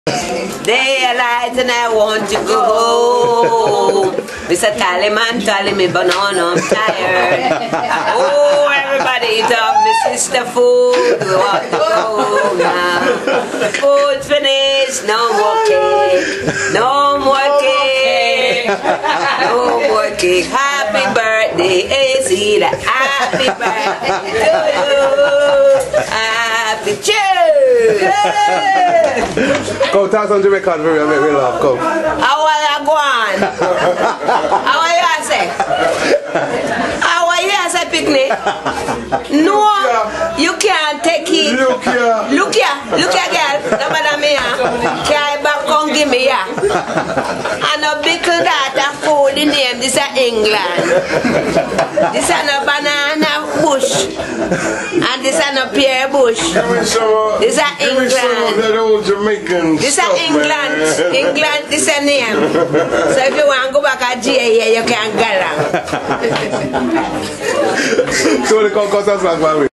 Daylight and I want to go home. Mr. Tally man, tally me banana, I'm tired. Oh, everybody eat up my sister food. We want to go home now. Food finished, no more cake. No more cake. No more cake. Happy birthday, AC. Happy birthday to you. Happy cheers. Go talk some Jamaican for me and make me laugh. Come. How are you going? How are you say? How are you say picnic? No, you can't take it. Look here, girl. Nobody me carry back on give me ya. And a bickle that a food in name. This is England. This is a banana bush. And this is a pear bush. This is England. That old Jamaican this is England. Man. England is a name. So if you want to go back to GA, you can go around. So they come cause us like